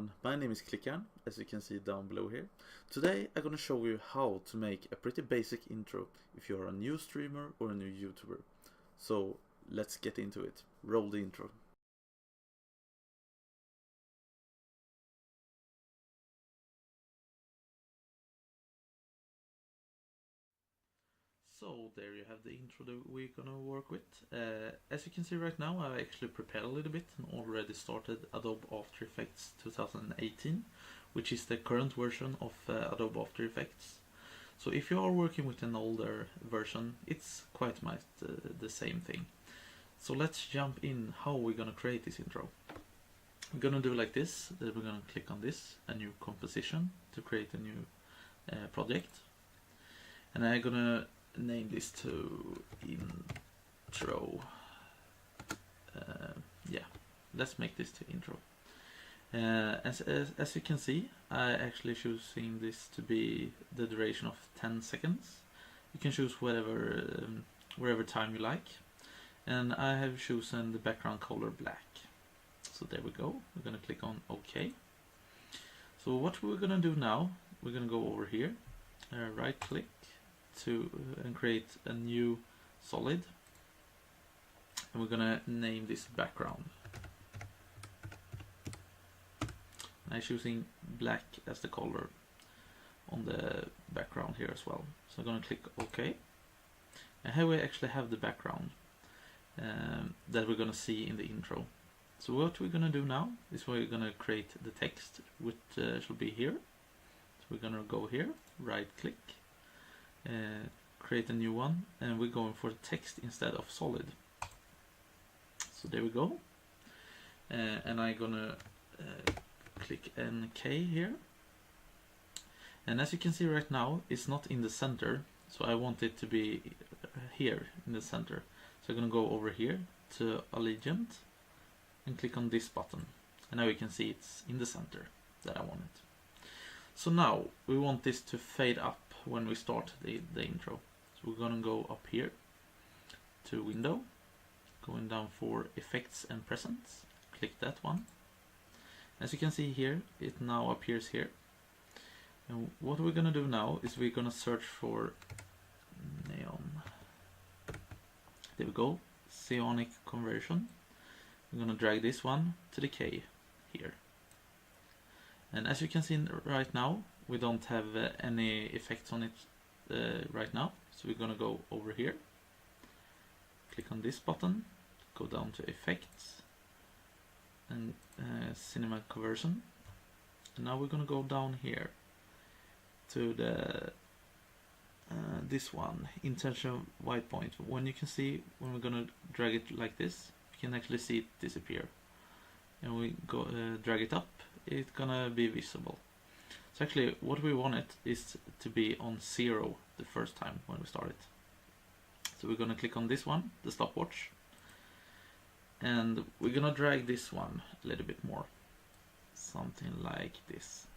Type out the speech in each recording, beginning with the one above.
everyone, my name is Klickan, as you can see down below here. Today I'm gonna show you how to make a pretty basic intro if you're a new streamer or a new YouTuber. So let's get into it. Roll the intro. So there you have the intro that we're gonna work with. As you can see right now, I actually prepared a little bit and already started Adobe After Effects 2018, which is the current version of Adobe After Effects. So if you are working with an older version, it's quite much the same thing. So let's jump in how we're gonna create this intro. We're gonna do like this, then we're gonna click on this, a new composition to create a new project. And I'm gonna name this to intro. Yeah, let's make this to intro. As you can see, I actually choosing this to be the duration of 10 seconds. You can choose whatever time you like, and I have chosen the background color black. So there we go. We're gonna click on OK. So what we're gonna do now, we're gonna go over here, right click and create a new solid, and we're gonna name this background. And I'm choosing black as the color on the background here as well. So I'm gonna click OK, and here we actually have the background that we're gonna see in the intro. So what we're gonna do now is we're gonna create the text, which should be here. So we're gonna go here, right click, create a new one, and we're going for text instead of solid. So there we go, and I'm gonna click NK here, and as you can see right now it's not in the center, so I want it to be here in the center. So I'm gonna go over here to Allegiant and click on this button, and now you can see it's in the center that I want it. So now we want this to fade up when we start the intro. So we're gonna go up here to Window, going down for Effects and Presets, click that one. As you can see here, it now appears here. And what we're gonna do now is we're gonna search for neon. There we go, Xeonic Conversion. We're gonna drag this one to the K here. And as you can see right now, we don't have any effects on it right now. So we're gonna go over here, click on this button, go down to Effects and Cinema Conversion. And now we're gonna go down here to the this one, Intentional White Point. When you can see, when we're gonna drag it like this, you can actually see it disappear. And we go drag it up, it's gonna be visible. So actually what we want it is to be on 0 the first time when we start it. So we're gonna click on this one, the stopwatch, and we're gonna drag this one a little bit more, something like this.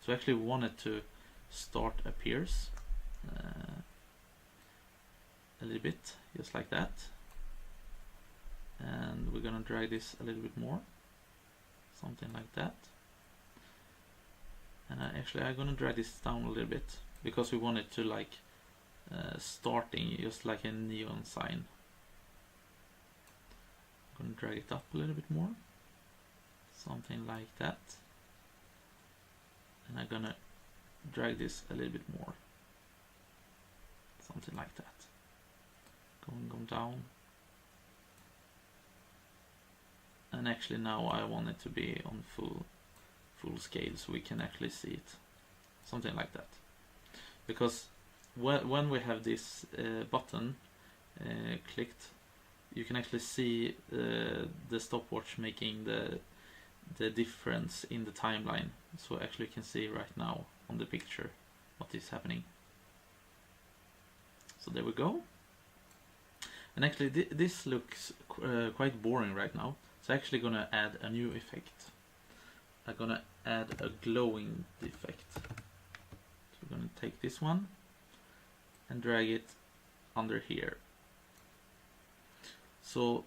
So actually we want it to start appears a little bit, just like that. And we're gonna drag this a little bit more, something like that. And I'm gonna drag this down a little bit because we want it to like starting just like a neon sign. I'm gonna drag it up a little bit more, something like that. And I'm gonna drag this a little bit more, something like that. Going down. And actually now I want it to be on full scale so we can actually see it, something like that. Because when we have this button clicked, you can actually see the stopwatch making the difference in the timeline. So actually you can see right now on the picture what is happening. So there we go. And actually this looks quite boring right now, so I'm actually gonna add a new effect. I'm gonna add a glowing effect. So we're gonna take this one and drag it under here. So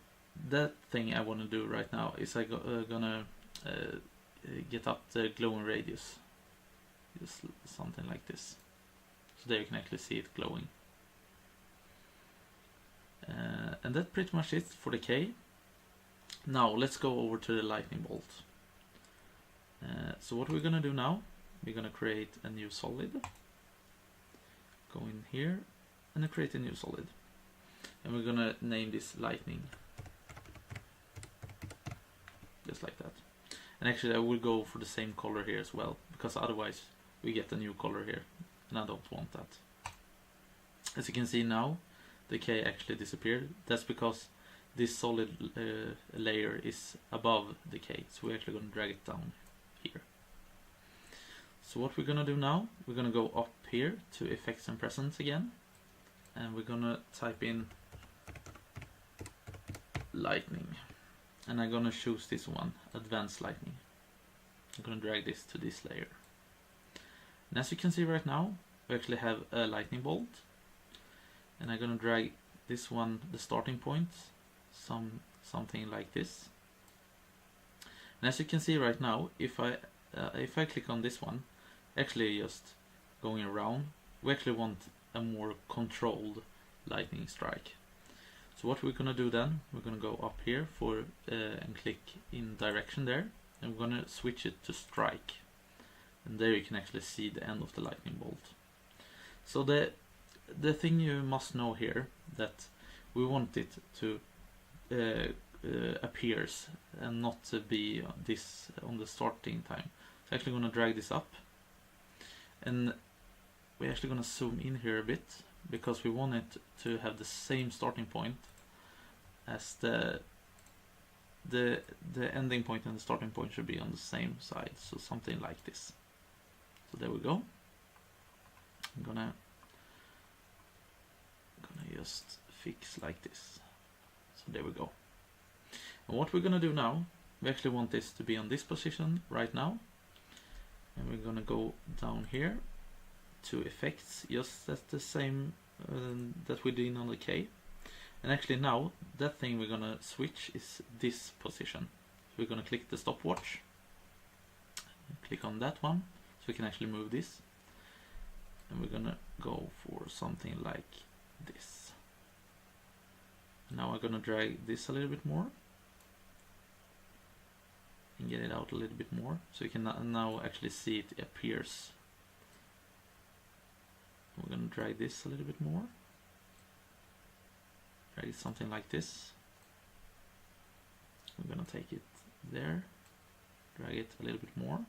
that thing I want to do right now is I'm gonna get up the glowing radius, just something like this, so there you can actually see it glowing. And that's pretty much it for the K. Now let's go over to the lightning bolt. So what we're gonna do now, we're gonna create a new solid, go in here and create a new solid, and we're gonna name this lightning, just like that. And actually I will go for the same color here as well, because otherwise we get a new color here, and I don't want that. As you can see now, the K actually disappeared. That's because this solid layer is above the K, so we're actually going to drag it down here. So what we're going to do now, we're going to go up here to effects and presence again, and we're going to type in lightning, and I'm going to choose this one, advanced lightning. I'm going to drag this to this layer, and as you can see right now, we actually have a lightning bolt, and I'm going to drag this one, the starting point, something like this. And as you can see right now, if I click on this one, actually just going around, we actually want a more controlled lightning strike. So what we're gonna do then, we're gonna go up here for and click in direction there, and we're gonna switch it to strike, and there you can actually see the end of the lightning bolt. So the thing you must know here, that we want it to appears and not to be this on the starting time. So actually going to drag this up, and we're actually going to zoom in here a bit, because we want it to have the same starting point as the ending point and the starting point should be on the same side, so something like this. So there we go. I'm gonna just fix like this. So there we go. And what we're gonna do now, we actually want this to be on this position right now, and we're gonna go down here to effects, just as the same that we did on the K. And actually now that thing we're gonna switch is this position. So we're gonna click the stopwatch, click on that one, so we can actually move this, and we're gonna go for something like this. Now I'm gonna drag this a little bit more and get it out a little bit more, so you can now actually see it appears. We're gonna drag this a little bit more, drag it something like this. We're gonna take it there, drag it a little bit more,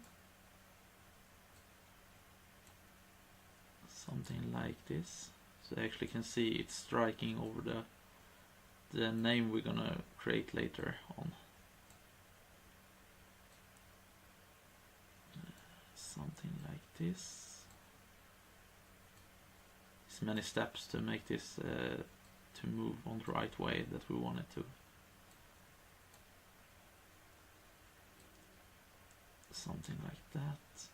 something like this. So I actually can see it's striking over the name we're gonna create later on. Something like this. There's many steps to make this to move on the right way that we want it to. Something like that.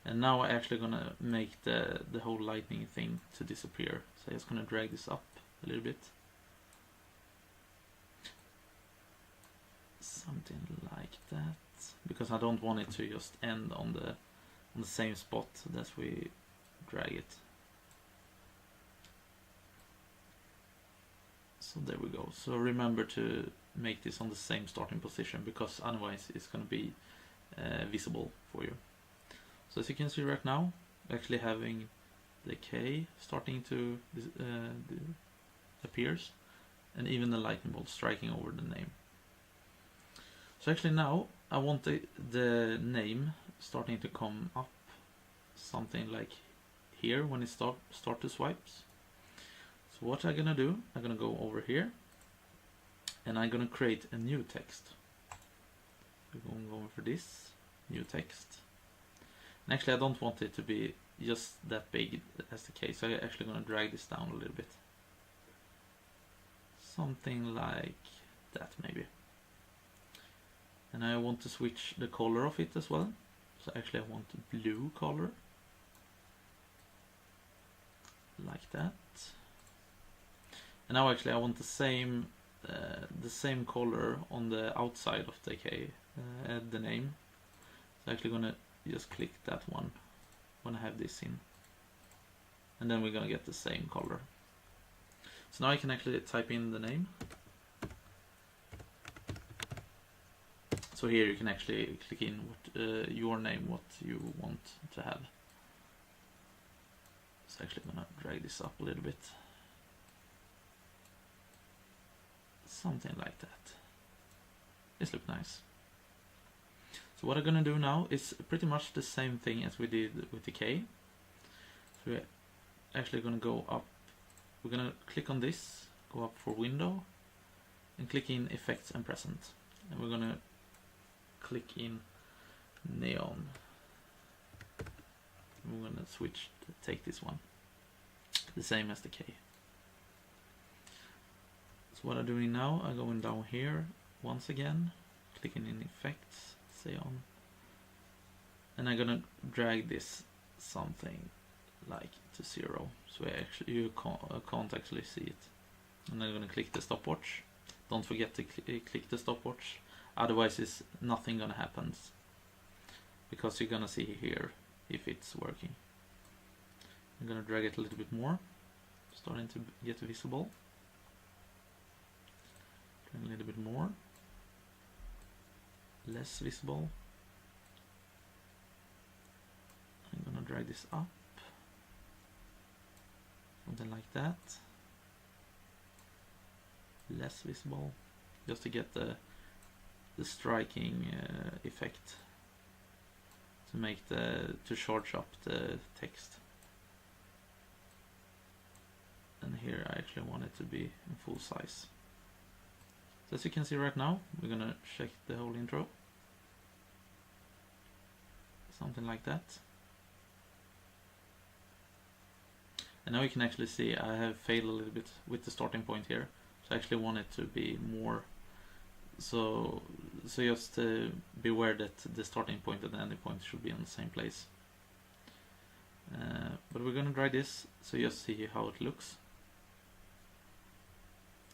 And now I'm actually gonna make the whole lightning thing to disappear. So I'm just gonna drag this up a little bit. Something like that, because I don't want it to just end on the same spot that we drag it. So there we go. So remember to make this on the same starting position, because otherwise it's going to be visible for you. So as you can see right now, actually having the K starting to appears, and even the lightning bolt striking over the name. So actually now I want the name starting to come up, something like here when it start to swipes. So what I'm gonna do, I'm gonna go over here, and I'm gonna create a new text. We're going over for this new text. And actually I don't want it to be just that big as the case, so I'm actually gonna drag this down a little bit. Something like that maybe. And I want to switch the color of it as well. So actually I want a blue color. Like that. And now actually I want the same color on the outside of the K, the name. So I'm actually gonna just click that one when I have this in, and then we're gonna get the same color. So now I can actually type in the name. So here you can actually click in what, your name, what you want to have. So actually I'm gonna drag this up a little bit. Something like that. This looks nice. So what I'm gonna do now is pretty much the same thing as we did with the K. So we're actually gonna go up. We're gonna click on this, go up for window, and click in effects and present. And we're gonna click in neon. And we're gonna switch to take this one, the same as the K. So what I'm doing now, I'm going down here once again, clicking in effects, say on, and I'm gonna drag this something like to 0, so you can't actually see it. And I'm gonna click the stopwatch. Don't forget to click the stopwatch, otherwise it's nothing gonna happen, because you're gonna see here if it's working. I'm gonna drag it a little bit more, starting to get visible. Drag a little bit more, less visible. I'm gonna drag this up, something like that. Less visible, just to get the striking effect, to make to charge up the text. And here I actually want it to be in full size. So as you can see right now, we're gonna check the whole intro. Something like that. And now you can actually see I have failed a little bit with the starting point here. So I actually want it to be more, so just be aware that the starting point and the ending point should be on the same place. But we're gonna try this, so just see how it looks.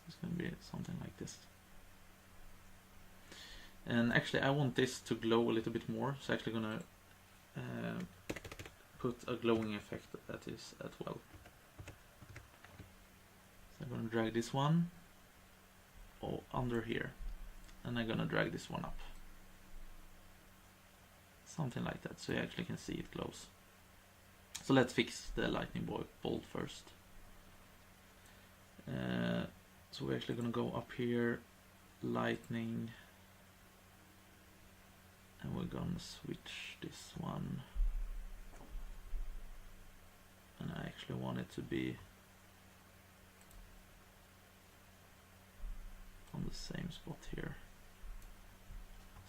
It's gonna be something like this. And actually I want this to glow a little bit more, so I'm actually gonna put a glowing effect that is as well. So I'm gonna drag this one under here, and I'm gonna drag this one up. Something like that, so you actually can see it glows. So let's fix the lightning bolt first. So we're actually gonna go up here, lightning, and we're gonna switch this one. And I actually want it to be on the same spot here.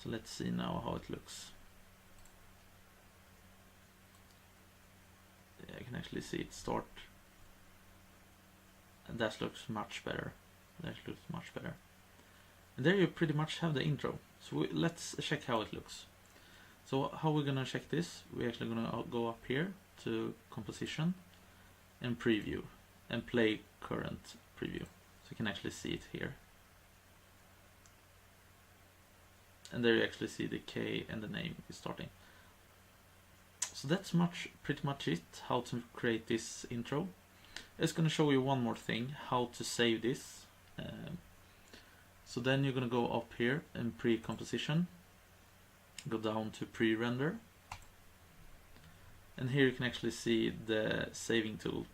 So let's see now how it looks. Yeah, I can actually see it start, and that looks much better. That looks much better. And there you pretty much have the intro. So let's check how it looks. So how we're gonna check this? We're actually gonna go up here to composition and preview and play current preview. So you can actually see it here. And there you actually see the K and the name is starting. So that's pretty much it, how to create this intro. It's gonna show you one more thing, how to save this. So then you're gonna go up here in pre-composition, go down to pre-render, and here you can actually see the saving tool.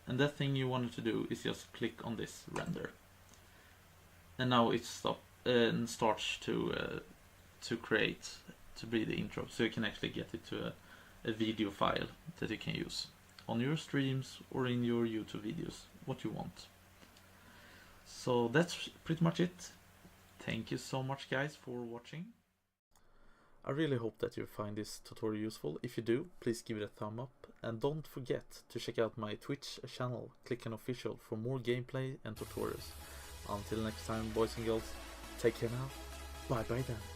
And that thing you wanted to do is just click on this render, and now it starts to create, to be the intro. So you can actually get it to a video file that you can use on your streams or in your YouTube videos, what you want. So that's pretty much it. Thank you so much guys for watching. I really hope that you find this tutorial useful. If you do, please give it a thumb up, and don't forget to check out my Twitch channel, Klicken Official, for more gameplay and tutorials. Until next time, boys and girls, take care now. Bye bye then.